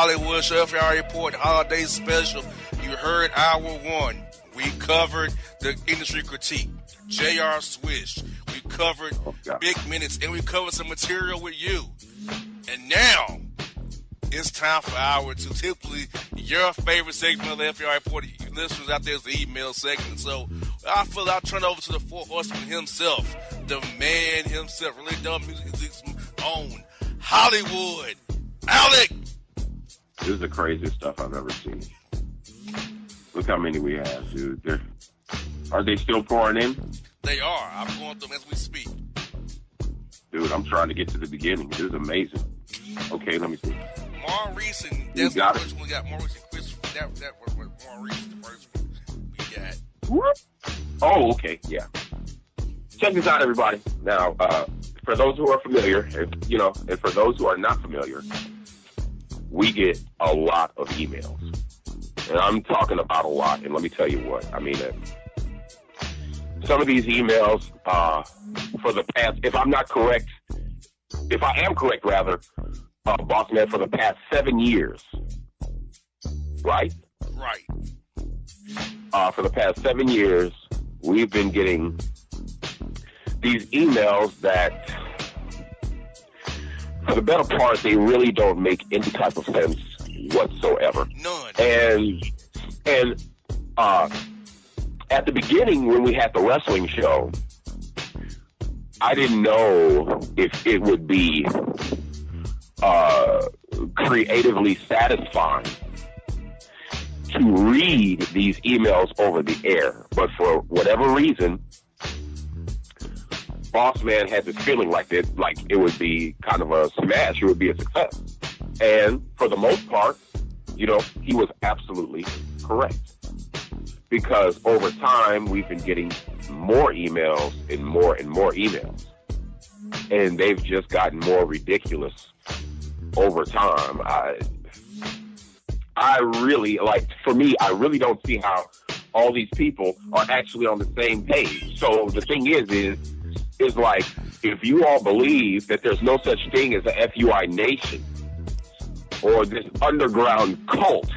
Hollywood FUI Report Holiday Special. You heard hour one. We covered the industry critique. J.R. Swish. We covered big minutes, and we covered some material with you. And now, it's time for hour two. Typically, your favorite segment of the FUI Report, you listeners out there, is the email segment. So, I feel I'll turn over to the four horsemen himself, the man himself, really dumb music's own, Hollywood Alec. This is the craziest stuff I've ever seen. Look how many we have, dude. Are they still pouring in? They are. I'm going through them as we speak. Dude, I'm trying to get to the beginning. This is amazing. Okay, let me see. Maurice and that's the first one we got. Maurice and Chris. That was Maurice, the first one we got. What? Oh, okay, yeah. Check this out, everybody. Now, for those who are familiar, and for those who are not familiar, we get a lot of emails. And I'm talking about a lot, and let me tell you what. I mean, some of these emails, for the past, if I am correct, Bossman, for the past 7 years, right? Right. For the past 7 years, we've been getting these emails that, for the better part, they really don't make any type of sense whatsoever. None. And at the beginning, when we had the wrestling show, I didn't know if it would be creatively satisfying to read these emails over the air. But for whatever reason, Bossman had this feeling like it would be kind of a smash, it would be a success. And for the most part, he was absolutely correct. Because over time, we've been getting more emails and more emails. And they've just gotten more ridiculous over time. I really, for me, I really don't see how all these people are actually on the same page. So the thing is like, if you all believe that there's no such thing as a FUI nation or this underground cult,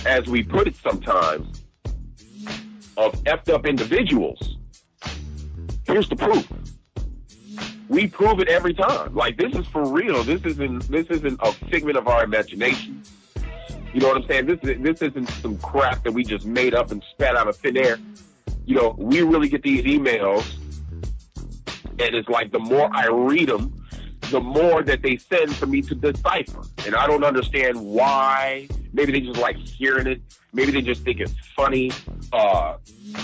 as we put it sometimes, of effed up individuals, here's the proof. We prove it every time. Like, this is for real. This isn't a figment of our imagination. You know what I'm saying? This isn't some crap that we just made up and spat out of thin air. We really get these emails, and it's like the more I read them, the more that they send for me to decipher. And I don't understand why. Maybe they just like hearing it. Maybe they just think it's funny.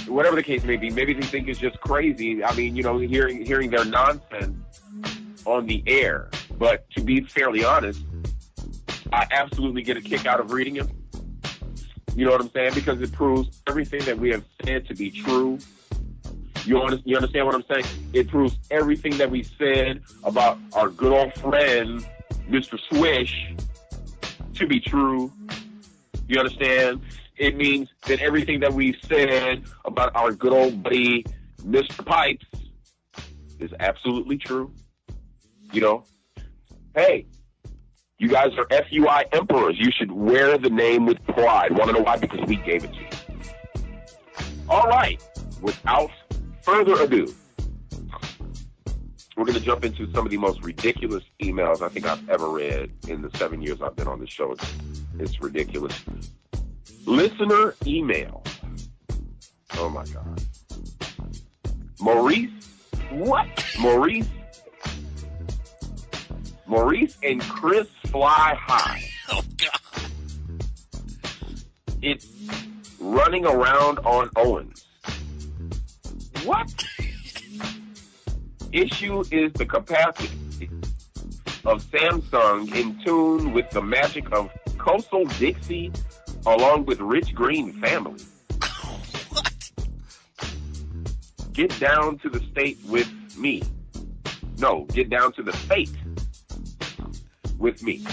Whatever the case may be, maybe they think it's just crazy. I mean, hearing their nonsense on the air. But to be fairly honest, I absolutely get a kick out of reading them. You know what I'm saying? Because it proves everything that we have said to be true. You understand what I'm saying? It proves everything that we said about our good old friend, Mr. Swish, to be true. You understand? It means that everything that we said about our good old buddy, Mr. Pipes, is absolutely true. Hey, you guys are FUI emperors. You should wear the name with pride. Want to know why? Because we gave it to you. All right. Without further ado, we're going to jump into some of the most ridiculous emails I think I've ever read in the 7 years I've been on this show. It's ridiculous. Listener email. Oh, my God. Maurice? What? Maurice and Chris fly high. Oh, God. It's running around on Owens. What? Issue is the capacity of Samsung in tune with the magic of Coastal Dixie along with Rich Green family. What? Get down to the state with me. No, get down to the state with me.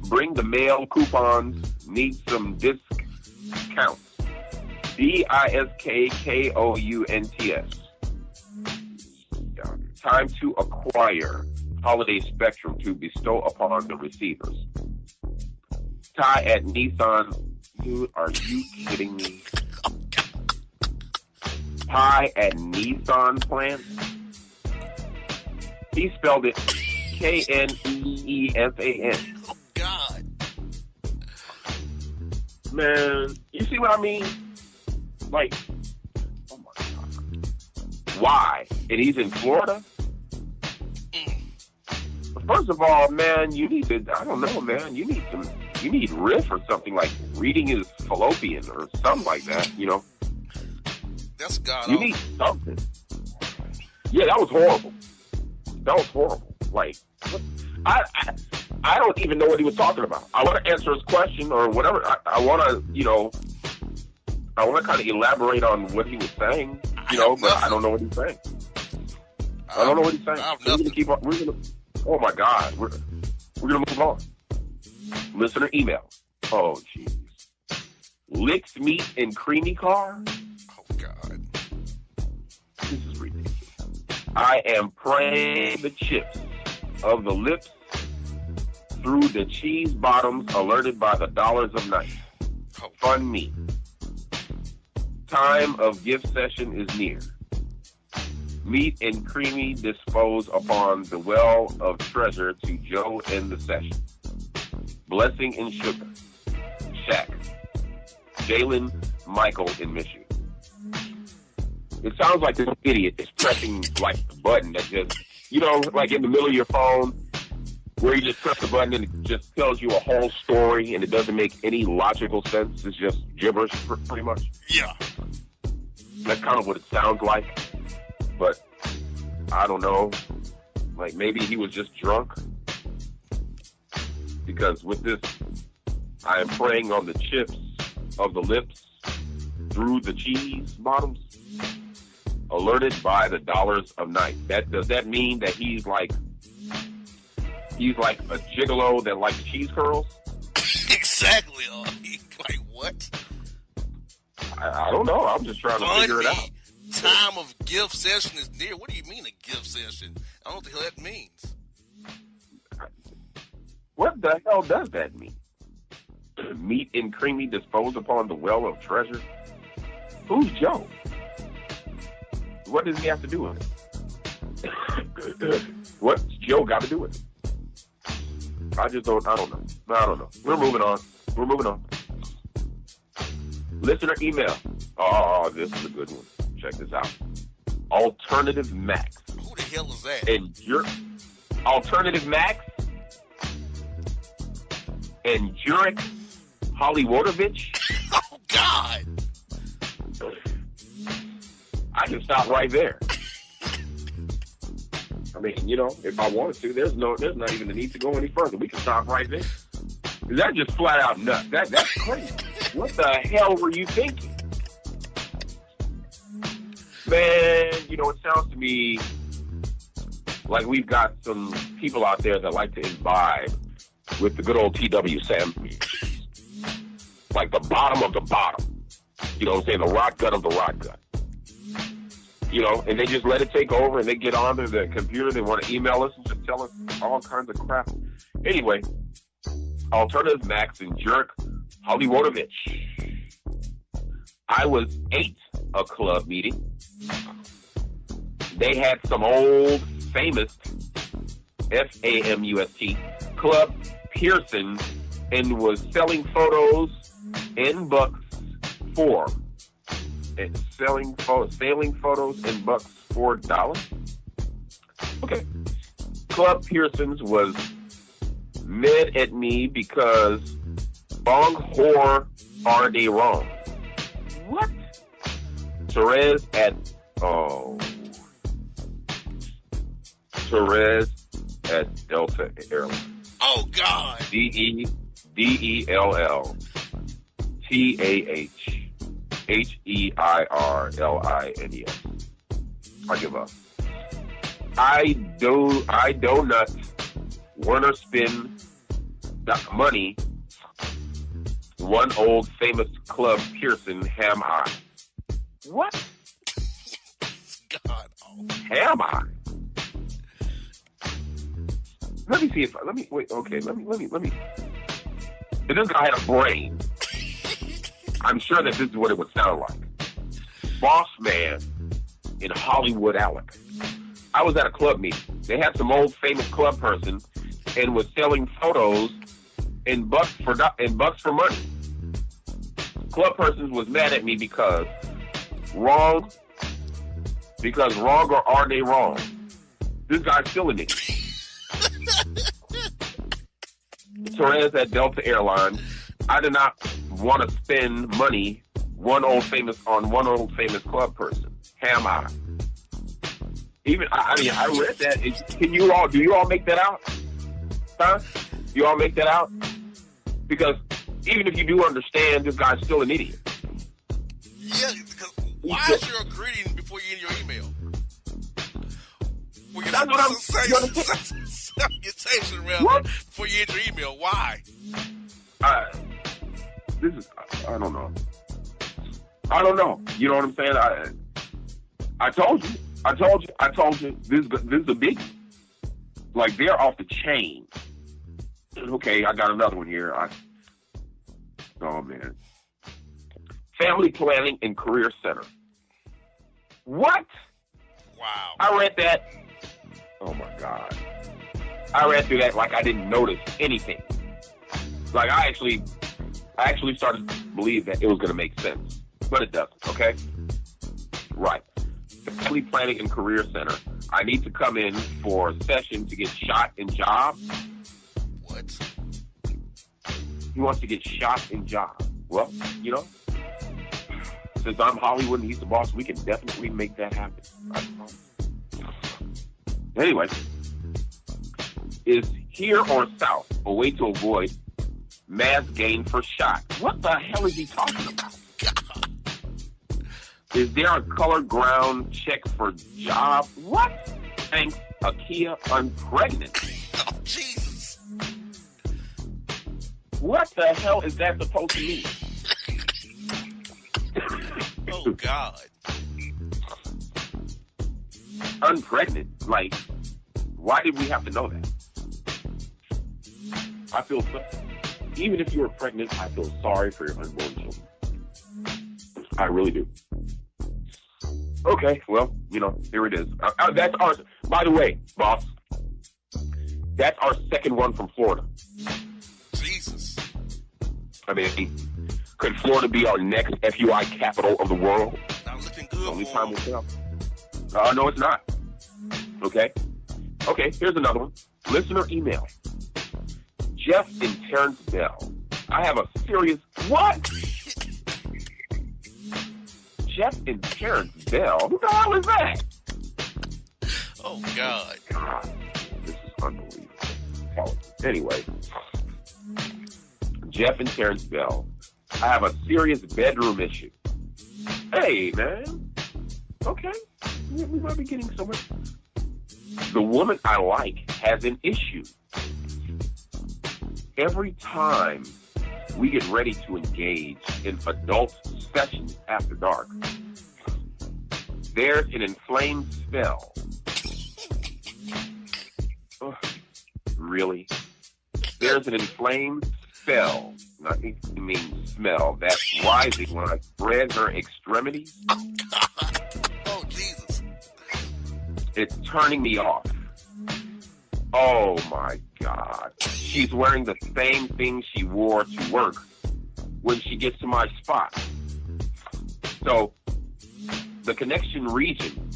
Bring the mail coupons. Need some discounts. DISKKOUNTS. Time to acquire holiday spectrum to bestow upon the receivers. Ty at Nissan. Dude, are you kidding me? Ty at Nissan plant? He spelled it Kneesan. Oh, God. Man, you see what I mean? Like, oh my God. Why? And he's in Florida? First of all, man, you need to, I don't know, man, you need riff or something, like reading is fallopian or something like that, you know? That's God. You need something. Yeah, that was horrible. That was horrible. Like, I don't even know what he was talking about. I want to answer his question or whatever. I want to, you know, I want to kind of elaborate on what he was saying, you know, but I don't know what he's saying. I don't know what he's saying. We're going to keep on. We're going to. Oh my God, we're going to move on. Listener email. Oh jeez. Licks meat and creamy car. Oh God. This is ridiculous. I am praying the chips of the lips through the cheese bottoms, alerted by the dollars of night. Fun me. Time of gift session is near. Meat and creamy dispose upon the well of treasure to Joe in the session. Blessing and sugar. Shaq. Jalen Michael in Michigan. It sounds like this idiot is pressing like the button that just, you know, like in the middle of your phone, where you just press the button and it just tells you a whole story and it doesn't make any logical sense. It's just gibberish, pretty much. Yeah. That's kind of what it sounds like. But I don't know. Like maybe he was just drunk. Because with this, I am praying on the chips of the lips through the cheese bottoms, alerted by the dollars of night. Does that mean that he's like a gigolo that likes cheese curls? Exactly. Like what? I don't know. I'm just trying to figure it out. Time of gift session is near. What do you mean a gift session? I don't know what the hell that means. What the hell does that mean? Meat and creamy dispose upon the well of treasure? Who's Joe? What does he have to do with it? What's Joe got to do with it? I don't know. We're moving on. Listener email. Oh, this is a good one. Check this out. Alternative Max. Who the hell is that? And your Alternative Max and Jurek Hollywoodovich. Oh God! I can stop right there. I mean, you know, if I wanted to, there's not even the need to go any further. We can stop right there. That's just flat out nuts. That's crazy. What the hell were you thinking? Man, you know, it sounds to me like we've got some people out there that like to imbibe with the good old TW Sam. Like the bottom of the bottom. You know what I'm saying? The rock gut of the rock gut. You know, and they just let it take over and they get onto the computer. They want to email us and just tell us all kinds of crap. Anyway, Alternative Max and Jerk Hollywoodovich. I was 8 a club meeting. They had some old famous FAMUST Club Pearson and was selling photos in bucks for and sailing photos in bucks $4. Okay. Club Pearson's was mad at me because bong whore are they wrong. What? Therese at Delta Airlines. Oh God. DELLTHHEIRLINES. I give up. I do not wanna spend that money. One old famous Club Pearson ham I. What? God. Oh. Ham I? Let me see if let me wait. Okay, let me. If this guy had a brain, I'm sure that this is what it would sound like. Bossman in Hollywood Alec. I was at a club meeting. They had some old famous club person and was selling photos in bucks for money. Club person was mad at me because wrong or are they wrong? This guy's still an idiot. Torres at Delta Airlines. I did not want to spend money one old famous club person. Am I? Even I read that. Do you all make that out? Huh? You all make that out? Because even if you do understand, this guy's still an idiot. Yeah, because why is your greeting before you enter your email? That's what I'm saying. Salutation rather before you enter your email. Why? I don't know. You know what I'm saying? I told you. This is a biggie. Like, they're off the chain. Okay, I got another one here. Oh man. Family Planning and Career Center. What? Wow. I read that. Oh my God. I read through that like I didn't notice anything. Like I actually started to believe that it was going to make sense, but it doesn't. Okay. Right. Family Planning and Career Center. I need to come in for a session to get shot in job. What? He wants to get shot in job. Well, since I'm Hollywood and he's the boss, we can definitely make that happen. Anyway, is here or south a way to avoid mass gain for shot? What the hell is he talking about? Is there a color ground check for job? What? Thanks, Akia, I'm pregnant. Oh, Jesus. What the hell is that supposed to mean? Oh, God. I'm pregnant? Like, why did we have to know that? I feel, even if you were pregnant, I feel sorry for your unborn children. I really do. Okay, well, here it is. That's our, by the way, boss, that's our second one from Florida. Jesus. I mean, could Florida be our next FUI capital of the world? Not looking good. Only time will tell. No, it's not. Okay, here's another one. Listener email. Jeff in Terrence Bell. I have a serious... What? Jeff in Terrence Bell? Who the hell is that? Oh, God. This is unbelievable. Anyway. Jeff and Terrence Bell. I have a serious bedroom issue. Hey, man. Okay. We might be getting somewhere. The woman I like has an issue. Every time we get ready to engage in adult sessions after dark, there's an inflamed spell. Really? There's an inflamed spell, not mean smell, that's rising when I spread her extremities. Oh, God. Oh, Jesus. It's turning me off. Oh, my God. She's wearing the same thing she wore to work when she gets to my spot. So, the connection region,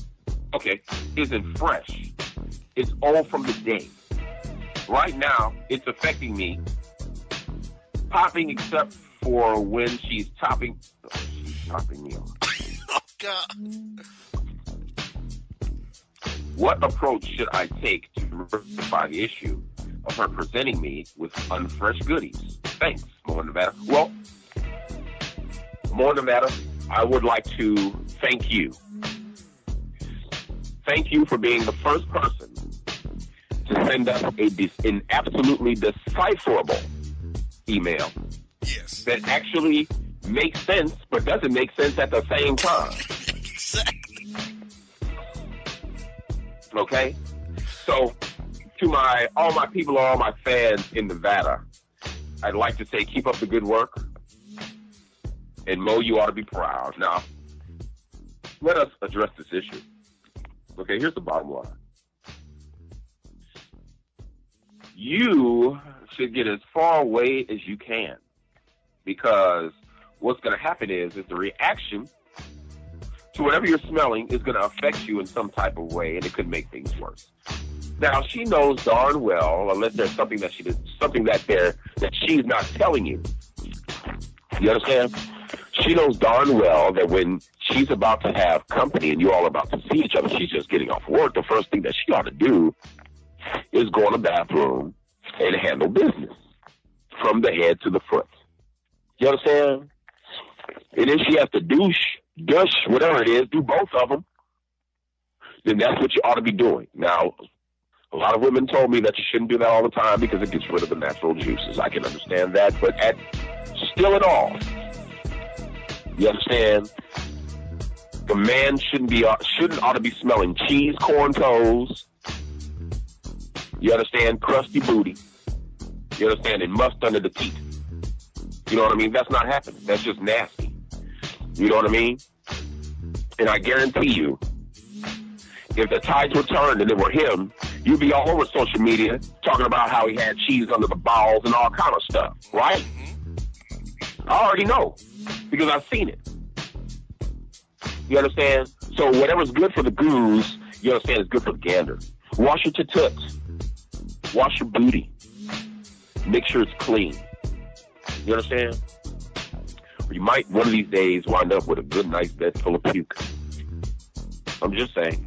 isn't fresh. It's all from the day. Right now, it's affecting me. Popping except for when she's topping me off. Oh, God. What approach should I take to rectify the issue of her presenting me with unfresh goodies? Thanks, More Nevada. Well, More Nevada, I would like to thank you. Thank you for being the first person to send us an absolutely decipherable email. Yes. That actually makes sense, but doesn't make sense at the same time. Exactly. Okay? So, to all my people, all my fans in Nevada, I'd like to say keep up the good work. And Mo, you ought to be proud. Now, let us address this issue. Okay, here's the bottom line. You should get as far away as you can, because what's going to happen is the reaction to whatever you're smelling is going to affect you in some type of way, and it could make things worse. Now, she knows darn well, unless there's something that she's not telling you. You understand? She knows darn well that when she's about to have company and you're all about to see each other, she's just getting off work, the first thing that she ought to do is go in the bathroom and handle business from the head to the foot. You understand? And if she has to douche, whatever it is, do both of them, then that's what you ought to be doing. Now, a lot of women told me that you shouldn't do that all the time because it gets rid of the natural juices. I can understand that, but still in all, you understand? The man ought to be smelling cheese, corn toes. You understand? Crusty booty. You understand? And must under the teeth. You know what I mean? That's not happening. That's just nasty. You know what I mean? And I guarantee you, if the tides were turned and it were him, you'd be all over social media talking about how he had cheese under the balls and all kind of stuff, right? I already know because I've seen it. You understand? So whatever's good for the goose, you understand, is good for the gander. Wash your toots. Wash your booty. Make sure it's clean. You understand? Or you might one of these days wind up with a good, nice bed full of puke. I'm just saying.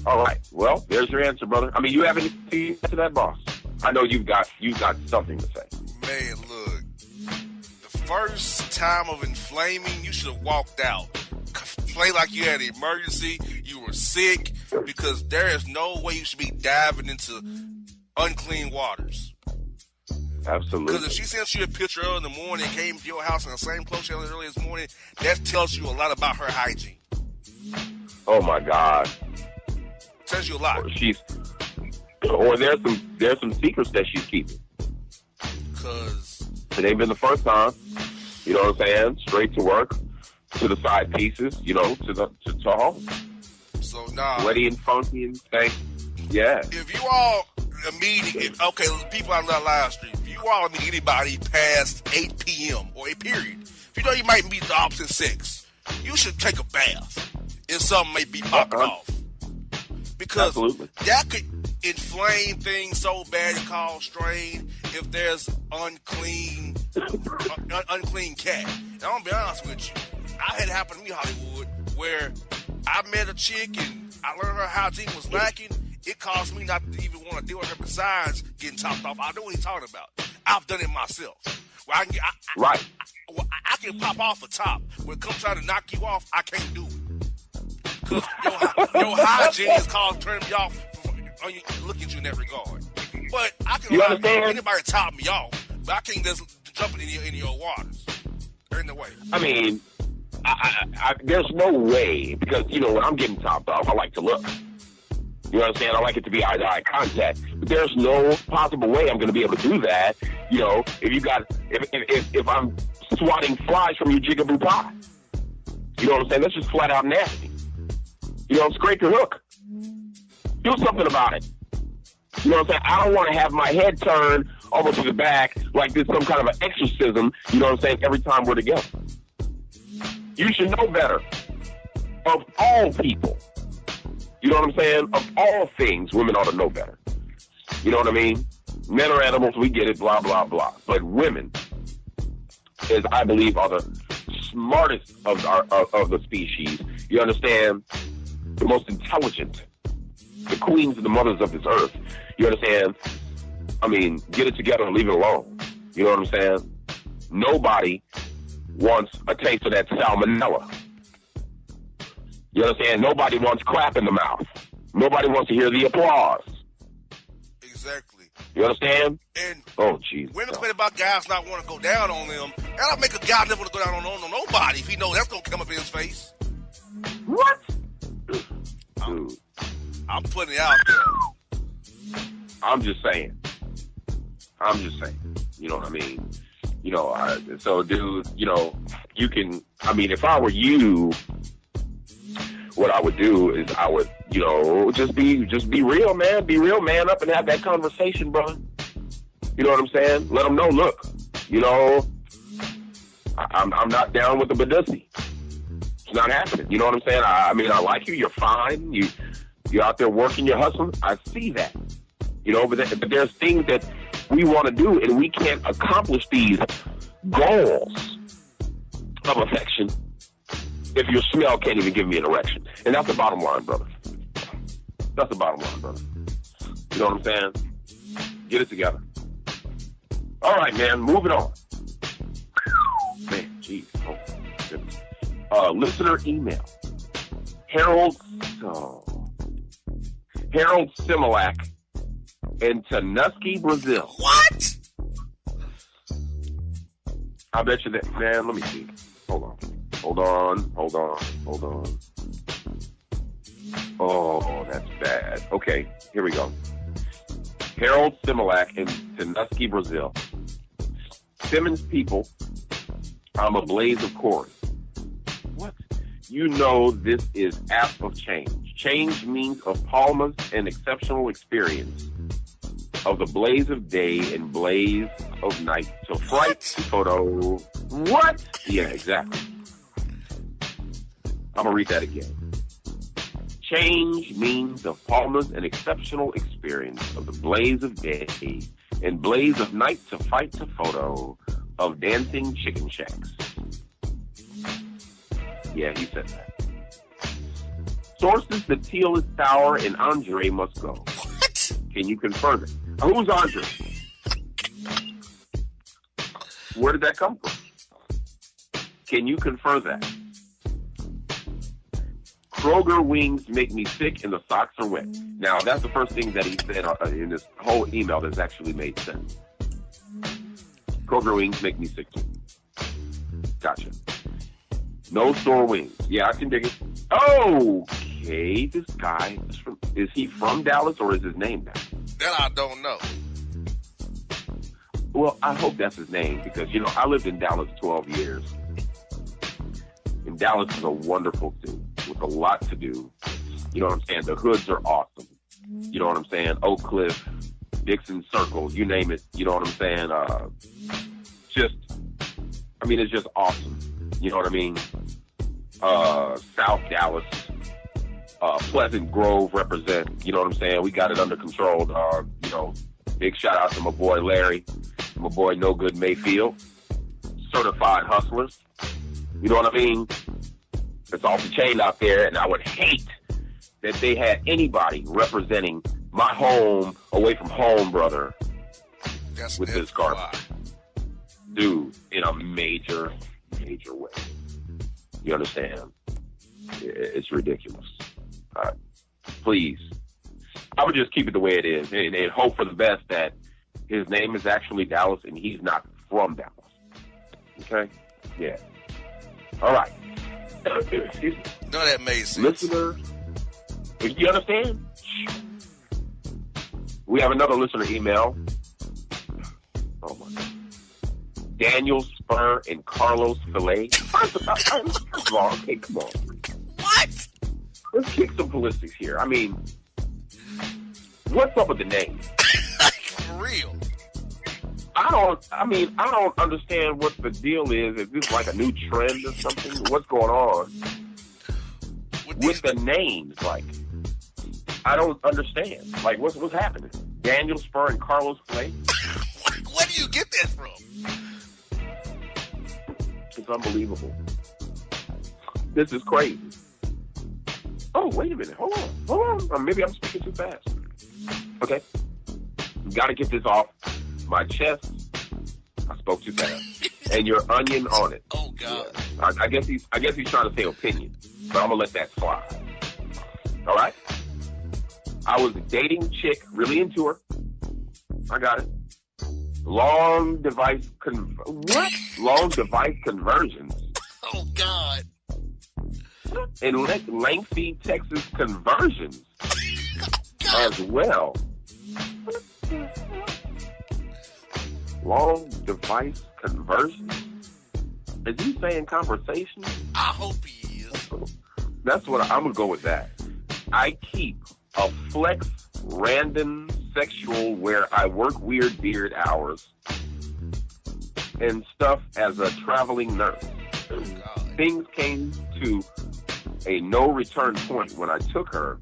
All right. Well, there's your answer, brother. I mean, you have anything to that, boss? I know you've got something to say. Man, look. The first time of inflaming, you should have walked out. Play like you had an emergency, you were sick, because there is no way you should be diving into unclean waters. Absolutely. Because if she sent you a picture early in the morning and came to your house in the same clothes she had early this morning, that tells you a lot about her hygiene. Oh my God. Tells you a lot. Or there's some secrets that she's keeping. Because it ain't been the first time. You know what I'm saying? Straight to work, to the side pieces, you know, to home. So nah. Sweaty and funky and stank. Yeah. If you all meet, okay, people on the live stream, if you all meet anybody past 8 p.m. or a period, if you know you might meet the opposite sex, you should take a bath if something may be popping off. Because absolutely, that could inflame things so bad and cause strain if there's unclean cat. And I'm gonna be honest with you, I had it happen to me, Hollywood, where I met a chick and I learned her hygiene was lacking. It caused me not to even want to deal with her besides getting topped off. I know what he's talking about. I've done it myself. Where I can pop off the top. When it comes trying to knock you off, I can't do it. Because your hygiene is called turning me off looking at you in that regard. But I can allow anybody to top me off, but I can't just jump in your waters. There ain't no way. I mean, there's no way, because, you know, when I'm getting topped off, I like to look. You understand? I like it to be eye-to-eye contact. But there's no possible way I'm going to be able to do that, you know, if I'm swatting flies from your jigaboo pie. You know what I'm saying? That's just flat out nasty. You know, scrape your hook. Do something about it. You know what I'm saying? I don't want to have my head turned over to the back like this some kind of an exorcism, you know what I'm saying, every time we're together. You should know better. Of all people. You know what I'm saying? Of all things, women ought to know better. You know what I mean? Men are animals, we get it, blah, blah, blah. But women, as I believe, are the smartest of the species. You understand? The most intelligent. The queens and the mothers of this earth. You understand? I mean, get it together and leave it alone. You know what I'm saying? Nobody wants a taste of that salmonella. You understand? Nobody wants crap in the mouth. Nobody wants to hear the applause. Exactly. You understand? And oh, jeez. Women complain about guys not want to go down on them. That'll make a guy never want to go down on nobody if he knows that's going to come up in his face. What? Dude. I'm putting it out there. I'm just saying. You know what I mean? You know, so dude, you know, you can, I mean, if I were you, what I would do is I would, you know, just be real, man. Be real, man up and have that conversation, bro. You know what I'm saying? Let them know, look, you know, I'm not down with the Badussy. It's not happening. You know what I'm saying? I mean, I like you. You're fine. You're out there working, you're hustling. I see that. You know, but there's things that we want to do, and we can't accomplish these goals of affection if your smell can't even give me an erection. And that's the bottom line, brother. That's the bottom line, brother. You know what I'm saying? Get it together. All right, man, moving on. Man, jeez. Oh, goodness. Listener email. Harold Similac in Tanuski, Brazil. What? I bet you that, man, let me see. Hold on. Oh, that's bad. Okay, here we go. Harold Similac in Tanuski, Brazil. Simmons people, I'm a blaze of chorus. What? You know this is app of change. Change means of Palma's an exceptional experience of the blaze of day and blaze of night. So fright photo. What? Yeah, exactly. I'm going to read that again. Change means of Palma's an exceptional experience of the blaze of day and blaze of night to fight to photo of dancing chicken shacks. Yeah, he said that. Sources, the teal is sour and Andre must go. What? Can you confirm it? Who's Andre? Where did that come from? Can you confirm that? Kroger wings make me sick and the socks are wet. Now, that's the first thing that he said in this whole email that's actually made sense. Kroger wings make me sick too. Gotcha. No store wings. Yeah, I can dig it. Okay, this guy is he from Dallas or is his name Dallas? That I don't know. Well, I hope that's his name because, you know, I lived in Dallas 12 years. And Dallas is a wonderful city with a lot to do. You know what I'm saying? The hoods are awesome. You know what I'm saying? Oak Cliff, Dixon Circle, you name it. You know what I'm saying? It's just awesome. You know what I mean? South Dallas, Pleasant Grove represent. You know what I'm saying? We got it under control, dog. You know, big shout out to my boy Larry, my boy No Good Mayfield, certified hustlers. You know what I mean? It's off the chain out there, and I would hate that they had anybody representing my home away from home, brother, with this garbage. Dude, in a major way. You understand? It's ridiculous. Please. I would just keep it the way it is and hope for the best that his name is actually Dallas and he's not from Dallas. Okay? Yeah. All right. Excuse me. No, that made sense. Listener, you understand? We have another listener email. Oh, my God. Daniel Spur and Carlos Filet. First of all, okay, come on. What? Let's kick some ballistics here. I mean, what's up with the name? For real. I don't understand what the deal is. Is this like a new trend or something? What's going on with the names? Like, I don't understand. Like, what's happening? Daniel Spur and Carlos Filet? Where do you get that from? It's unbelievable. This is crazy. Oh, wait a minute. Hold on. Maybe I'm speaking too fast. Okay. Got to get this off my chest. I spoke too fast. And your onion on it. Oh, God. Yeah. I guess he's trying to say opinion, but I'm going to let that slide. All right? I was dating a chick, really into her. I got it. Long device conversions. Oh, God. And lengthy Texas conversions. as well. Long device conversion? Is he saying conversation? I hope he is. That's what I'm going to go with that. I keep a flex random sexual where I work weird beard hours and stuff as a traveling nurse. Oh, God. Things came to a no return point when I took her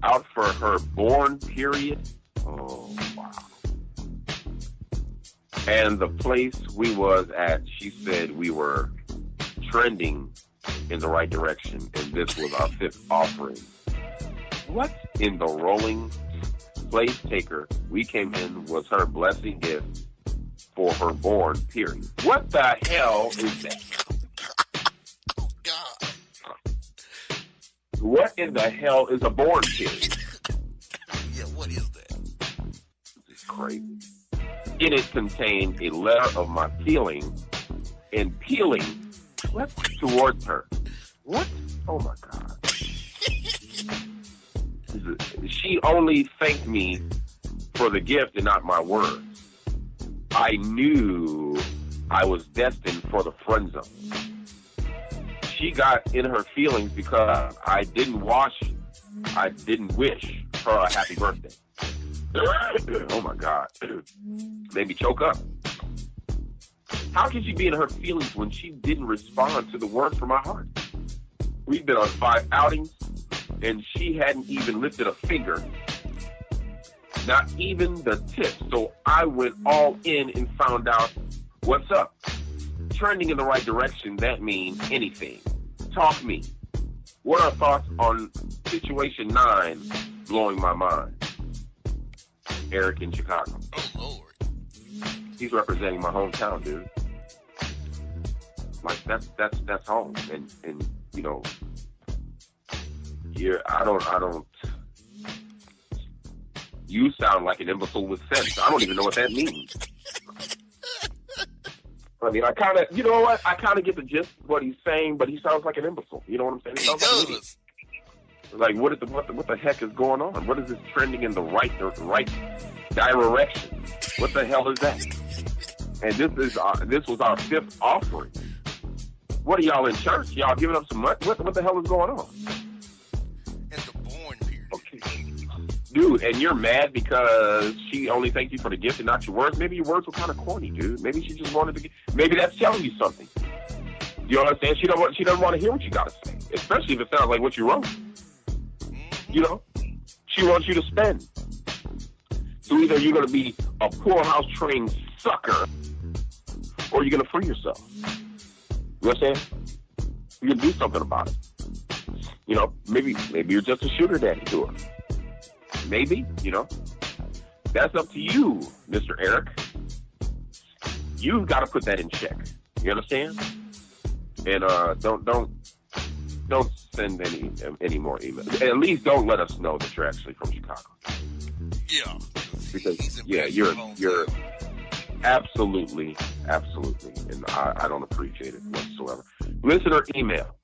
out for her born period. Oh, wow. And the place we was at, she said we were trending in the right direction, and this was our 5th offering. What in the rolling place taker we came in was her blessing gift for her born period. What the hell is that? Oh, God. What in the hell is a born period? Yeah, what is that? It's crazy. In it contained a letter of my feeling and peeling towards her. What? Oh my God. She only thanked me for the gift and not my words. I knew I was destined for the friend zone. She got in her feelings because I didn't wish her a happy birthday. Oh my God. Made me choke up. How can she be in her feelings when she didn't respond to the words from my heart? We've been on 5 outings and she hadn't even lifted a finger. Not even the tip. So I went all in and found out what's up. Trending in the right direction, that means anything. Talk me. What are thoughts on situation 9 blowing my mind? Eric in Chicago. Oh, Lord. He's representing my hometown, dude. Like that's home. And you know, I don't you sound like an imbecile with sense. I don't even know what that means. I mean, I kind of get the gist of what he's saying, but he sounds like an imbecile. You know what I'm saying? He sounds like an idiot. Like, what the heck is going on? What is this trending in the right direction? What the hell is that? And this was our 5th offering. What are y'all in church? Y'all giving up some money? What the hell is going on? And the born period. Okay. Dude, and you're mad because she only thanked you for the gift and not your words? Maybe your words were kind of corny, dude. Maybe she just wanted to maybe that's telling you something. You understand? She doesn't want to hear what you got to say, especially if it sounds like what you wrote. You know? She wants you to spend. So either you're going to be a poorhouse trained sucker or you're going to free yourself. You know what I'm saying? You're going to do something about it. You know, maybe you're just a sugar daddy to her. Maybe, you know. That's up to you, Mr. Eric. You've got to put that in check. You understand? And don't send any more emails. At least don't let us know that you're actually from Chicago. Yeah. Because you're absolutely, and I don't appreciate it whatsoever. Listener email.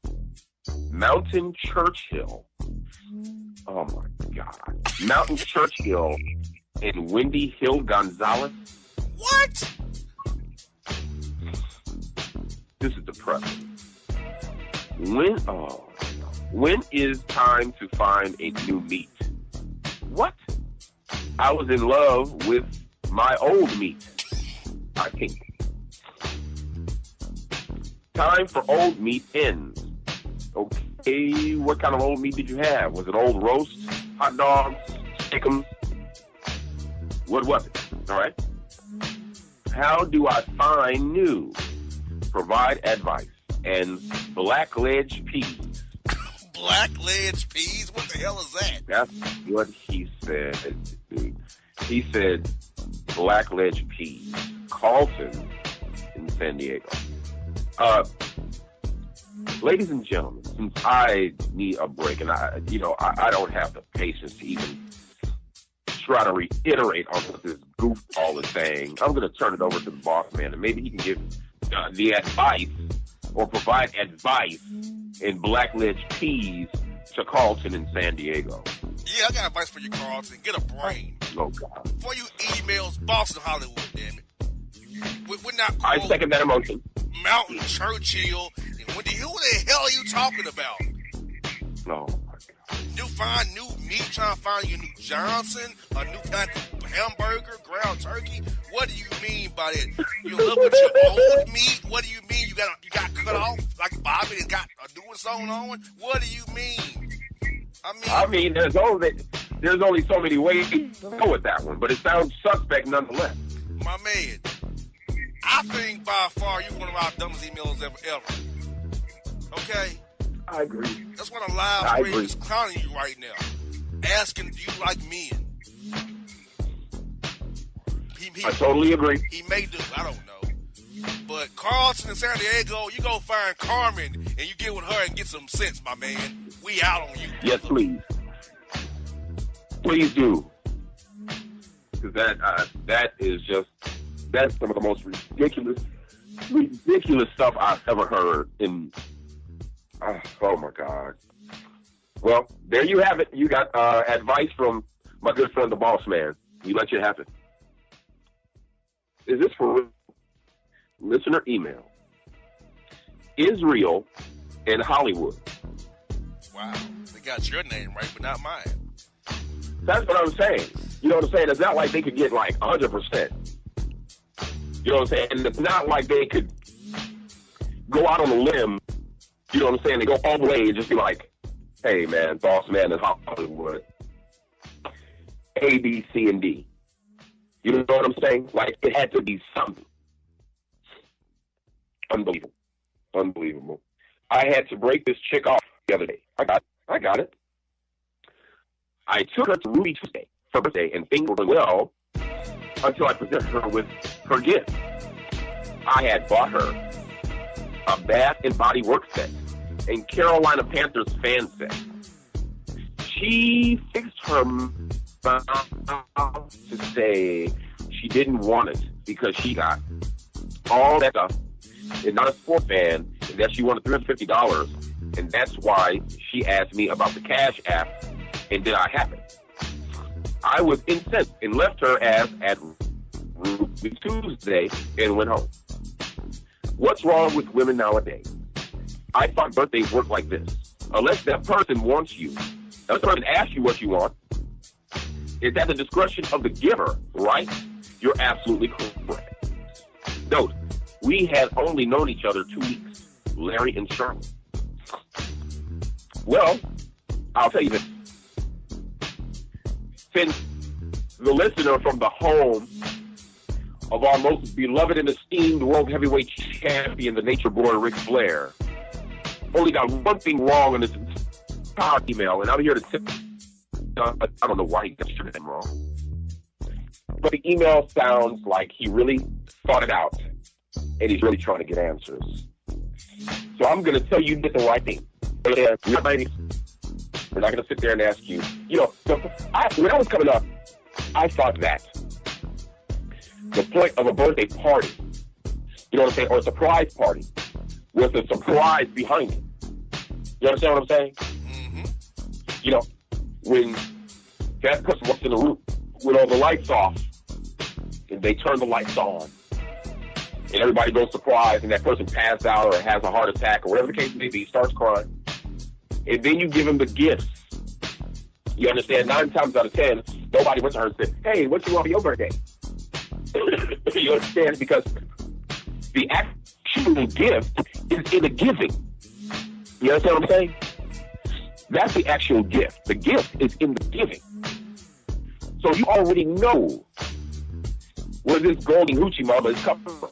Mountain Churchill. Oh my God. Mountain Churchill and Wendy Hill Gonzalez. What? This is depressing. When is time to find a new meat? What? I was in love with my old meat, I think. Time for old meat ends. Okay, what kind of old meat did you have? Was it old roast, hot dogs, chickens? What was it? All right. How do I find new? Provide advice. And blackledge peas. Blackledge peas? What the hell is that? That's what he said, dude. He said blackledge peas. Carlton in San Diego. Ladies and gentlemen, since I need a break, and I don't have the patience to even try to reiterate on what this goofball is saying, I'm going to turn it over to the Bossman, and maybe he can give the advice or provide advice in blackledge peas to Carlton in San Diego. Yeah, I got advice for you, Carlton. Get a brain. Oh, God. For you emails, Boston, Hollywood, damn it. We're not I second that emotion. Mountain Churchill. And who the hell are you talking about? Oh, my God. New meat, trying to find you a new Johnson, a new pack of hamburger, ground turkey. What do you mean by that? You look at your old meat? What do you mean? You got cut off like Bobby and got a new one on? What do you mean? I mean, there's only so many ways to go with that one, but it sounds suspect nonetheless. My man, I think by far you're one of our dumbest emails ever. Okay? I agree. That's what a live stream is clowning you right now. Asking, do you like men? I totally agree. He may do. I don't know. But Carlton in San Diego, you go find Carmen and you get with her and get some sense, my man. We out on you. Yes, please. Please do. Because that's some of the most ridiculous stuff I've ever heard. Oh my God. Well, there you have it. You got advice from my good friend, the Bossman. You let you have it. Is this for listener email? Israel and Hollywood. Wow. They got your name right, but not mine. That's what I'm saying. You know what I'm saying? It's not like they could get like 100%. You know what I'm saying? And it's not like they could go out on a limb, you know what I'm saying? They go all the way and just be like, hey, man, Bossman in Hollywood. A, B, C, and D. You know what I'm saying? Like, it had to be something. Unbelievable. I had to break this chick off the other day. I got it. I took her to Ruby Tuesday for her birthday, and things were going well until I presented her with her gift. I had bought her a Bath and Body Works set and Carolina Panthers fan set. She fixed her mouth to say she didn't want it because she got all that stuff and not a sports fan, and that she wanted $350, and that's why she asked me about the Cash App, and did I have it? I was incensed and left her ass at Ruby Tuesday and went home. What's wrong with women nowadays? I thought birthdays work like this. Unless that person wants you, that person asks you what you want, it's at the discretion of the giver, right? You're absolutely correct. Note, we had only known each other 2 weeks, Larry and Shirley. Well, I'll tell you this. Since the listener from the home of our most beloved and esteemed world heavyweight champion, the nature boy Ric Flair, only got one thing wrong in this entire email, and I'm here to tip. I don't know why he got your name wrong, but the email sounds like he really thought it out, and he's really trying to get answers. So I'm going to tell you did the right thing. We're not going to sit there and ask you. You know, when I was coming up, I thought that the point of a birthday party, you know what I'm saying, or a surprise party, with a surprise behind it. You understand what I'm saying? Mm-hmm. You know, when that person walks in the room with all the lights off, and they turn the lights on, and everybody goes surprised, and that person passes out or has a heart attack or whatever the case may be, starts crying, and then you give them the gifts. You understand? 9 times out of 10, nobody went to her and said, "Hey, what you want for your birthday?" You understand? Because the actual gift is in the giving. You understand what I'm saying? That's the actual gift. The gift is in the giving. So you already know where this golden hoochie mama is coming from.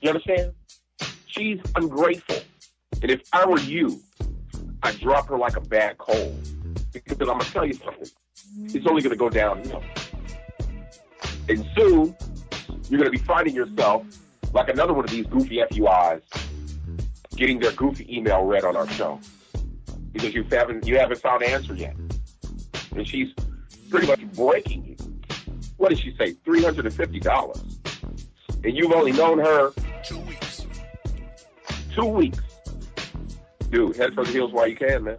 You understand? She's ungrateful. And if I were you, I'd drop her like a bad coal. Because I'm going to tell you something. It's only going to go downhill. And soon, you're going to be finding yourself like another one of these goofy FUIs getting their goofy email read on our show. Because you haven't found an answer yet. And she's pretty much breaking you. What did she say? $350. And you've only known her 2 weeks. 2 weeks. Dude, head for the hills while you can, man.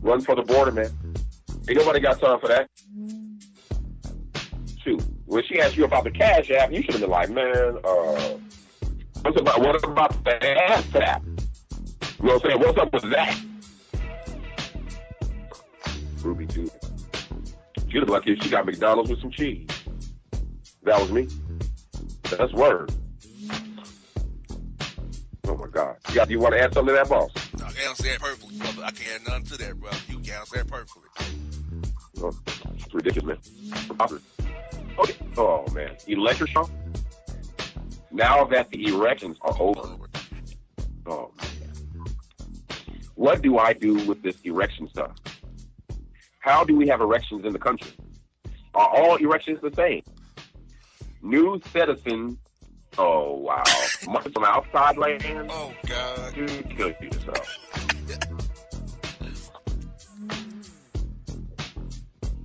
Run for the border, man. Ain't nobody got time for that. Shoot. When she asked you about the Cash App, you should have been like, man, what about the ass app? You know what I'm saying? What's up with that? Ruby too. She'd have lucky if she got McDonald's with some cheese. That was me. That's word. Oh my God. You want to add something to that, boss? No, I can't say it perfectly, brother. I can't add nothing to that, brother. You can't say it perfectly. Oh, it's ridiculous, man. Okay. Oh man. Electric show? Now that the erections are over. Oh man. What do I do with this erection stuff? How do we have erections in the country? Are all erections the same? New citizens. Oh, wow. From outside land. Oh, God. Dude, kill yourself.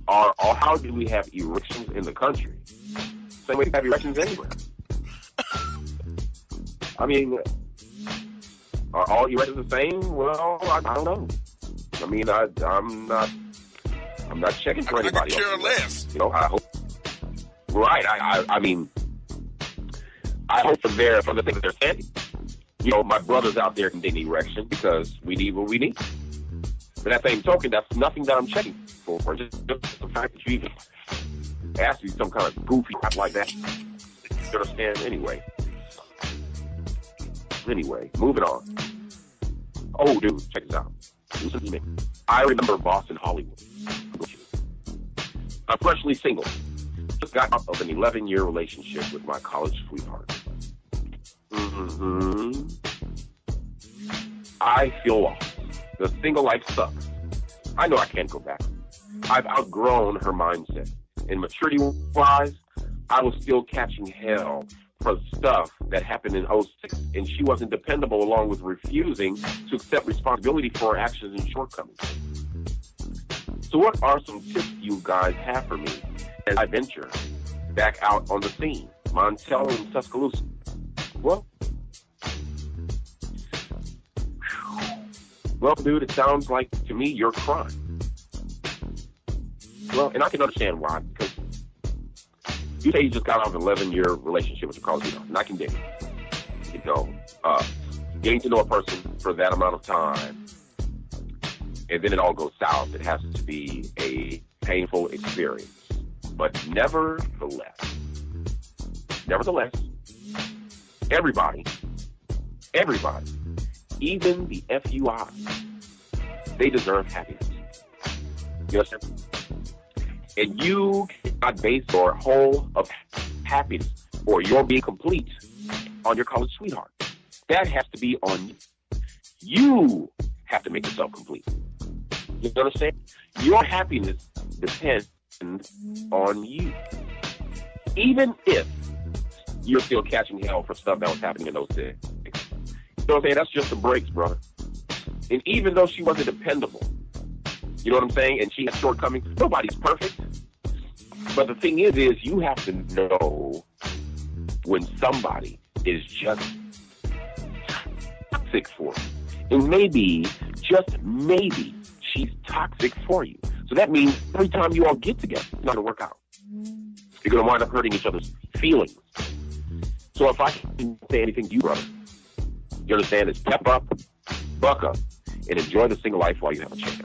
How do we have erections in the country? Same way we have erections anywhere. I mean, are all erections the same? Well, I don't know. I mean, I'm not checking for anybody I care else. less. You know, I hope. Right. I mean, I hope for the things that they're saying. You know, my brother's out there getting erection because we need what we need. But that same token, that's nothing that I'm checking for. Just the fact that you even ask me some kind of goofy crap like that. You understand? Anyway, moving on. Oh, dude, check this out. Listen to me. I remember Boston, Hollywood. I'm freshly single. Just got out of an 11-year relationship with my college sweetheart. I feel lost. The single life sucks. I know I can't go back. I've outgrown her mindset. And maturity-wise, I was still catching hell for stuff that happened in '06, and she wasn't dependable, along with refusing to accept responsibility for her actions and shortcomings. So what are some tips you guys have for me as I venture back out on the scene? Montel and Tuscaloosa. Well, dude, it sounds like to me you're crying. Well, and I can understand why, because you say you just got out of an 11-year relationship with your college sweetheart, and I can dig it. You know, getting to know a person for that amount of time, and then it all goes south. It has to be a painful experience. But nevertheless, everybody, even the FUI, they deserve happiness. You understand? And you cannot base your whole of happiness or your being complete on your college sweetheart. That has to be on you. You have to make yourself complete. You understand? Your happiness depends on you. Even if you're still catching hell for stuff that was happening in those days. You know what I'm saying? That's just the breaks, brother. And even though she wasn't dependable, you know what I'm saying? And she has shortcomings. Nobody's perfect. But the thing is you have to know when somebody is just toxic for you. And maybe, just maybe, she's toxic for you. So that means every time you all get together, it's not going to work out. You're going to wind up hurting each other's feelings. So if I can say anything to you, brother, you understand? Is step up, buck up, and enjoy the single life while you have a chance.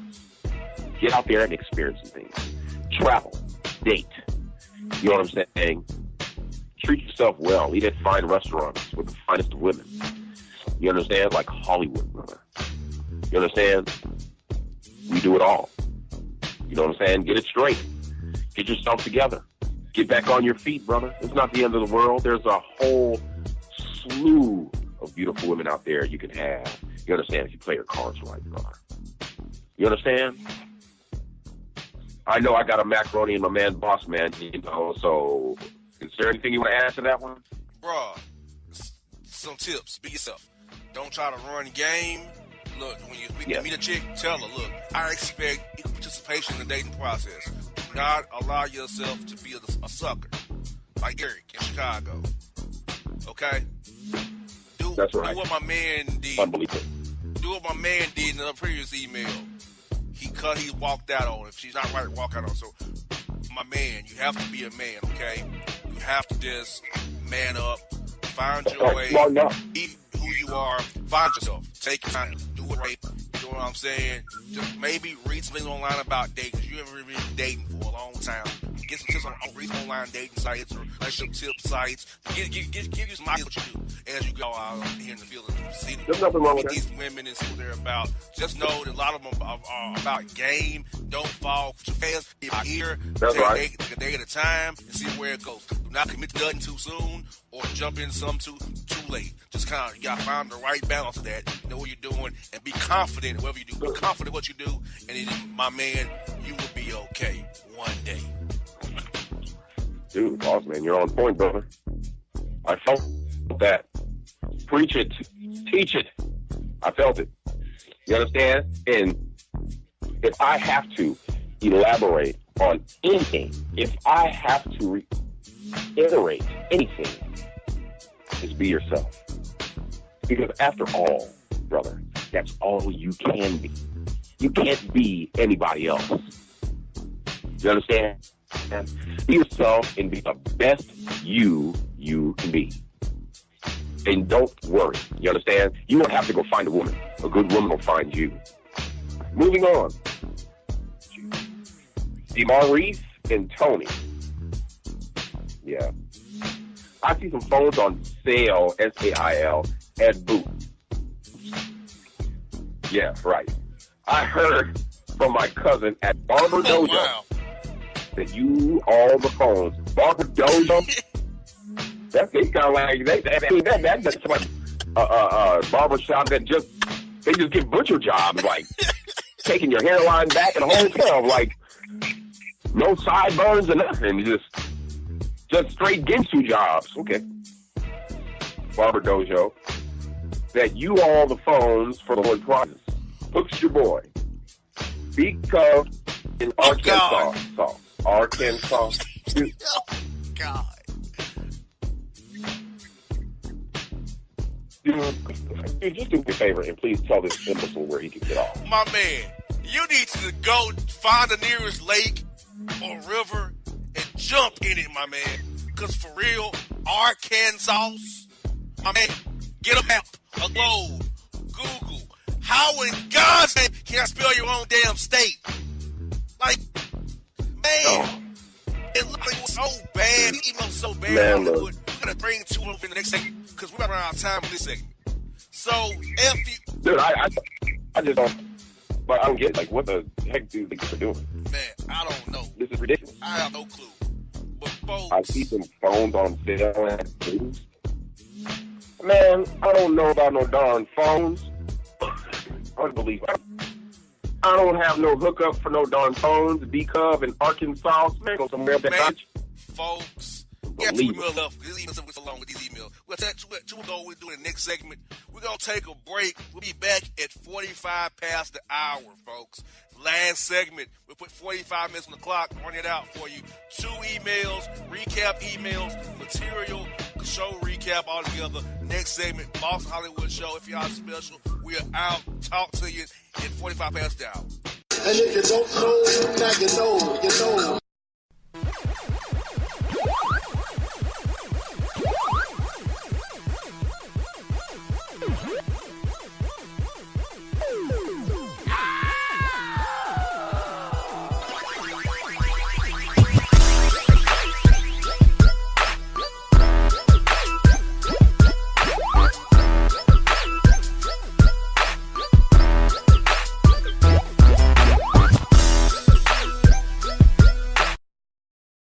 Get out there and experience some things. Travel, date. You know what I'm saying? Treat yourself well. Eat at fine restaurants with the finest of women. You understand? Like Hollywood, brother. You understand? We do it all. You know what I'm saying? Get it straight. Get yourself together. Get back on your feet, brother. It's not the end of the world. There's a whole slew of beautiful women out there you can have. You understand? If you play your cards right, brother. You understand? I know I got a macaroni and my man Bossman, you know, so is there anything you want to add to that one? Bro, some tips. Be yourself. Don't try to run game. Look, when you meet a chick, tell her, look, I expect equal participation in the dating process. Do not allow yourself to be a sucker like Eric in Chicago. Okay? That's right. Do what my man did. Unbelievable. Do what my man did in the previous email. He walked out on. If she's not right, walk out on. So, my man, you have to be a man, okay? You have to just man up, find your way, be who you are, find yourself, take your time, do it right. You know what I'm saying? Just maybe read something online about dating, because you haven't really been dating for a long time. Get some tips on read some online dating sites or relationship tip sites. Give you some ideas what you do as you go out here in the field of the city. There's nothing wrong with these women and see what they're about. Just know that a lot of them are about game. Don't fall too fast. Get out here, take a day at a time, and see where it goes. Do not commit to nothing too soon or jump in some too late. Just kind of, you gotta find the right balance of that. Know what you're doing and be confident in whatever you do. Be confident in what you do, and then, my man, you will be okay one day. Dude, Bossman, you're on point, brother. I felt that. Preach it. Teach it. I felt it. You understand? And if I have to elaborate on anything, if I have to reiterate anything, just be yourself. Because after all, brother, that's all you can be. You can't be anybody else. You understand? Be yourself and be the best you can be. And don't worry. You understand? You don't have to go find a woman. A good woman will find you. Moving on. DeMaurice and Tony. Yeah. I see some phones on sale, SAIL, at Boots. Yeah, right. I heard from my cousin at Barber Dojo. Wow. That you all the phones. Barber Dojo. That's kind of like that's like barber shop that just give butcher jobs, like taking your hairline back and a whole thing, like no sideburns or nothing, just straight Ginsu jobs. Okay. Barber Dojo. That you all the phones for the Lord prizes. Hook's your boy. Because in Arkansas. Arkansas. Oh, God. Dude, just do me a favor and please tell this imbecile where he can get off. My man, you need to go find the nearest lake or river and jump in it, my man. Because for real, Arkansas, my man, get a map, a globe, Google. How in God's name can I spell your own damn state? Like, man, it looks like so bad. He emailed so bad. Man, Hollywood. We're going to bring two of them in the next segment because we're running out of time in this segment. So, if you... Dude, I just don't... But I don't get, like, what the heck do you think they're doing? Man, I don't know. This is ridiculous. I have no clue. But, folks... I see some phones on sale at Boots. Man, I don't know about no darn phones. Unbelievable. I don't have no hookup for no darn phones. D-Cub in Arkansas. Man, go somewhere. Man, folks... Yeah, 2 email left. This email's so long with these emails. We'll take two ago. We're doing the next segment. We're going to take a break. We'll be back at 45 past the hour, folks. Last segment. We'll put 45 minutes on the clock, run it out for you. 2 emails, recap emails, material, show recap all together. Next segment, Boss Hollywood Show. If y'all special, we are out. Talk to you at 45 past the hour. And if you don't know, now you know.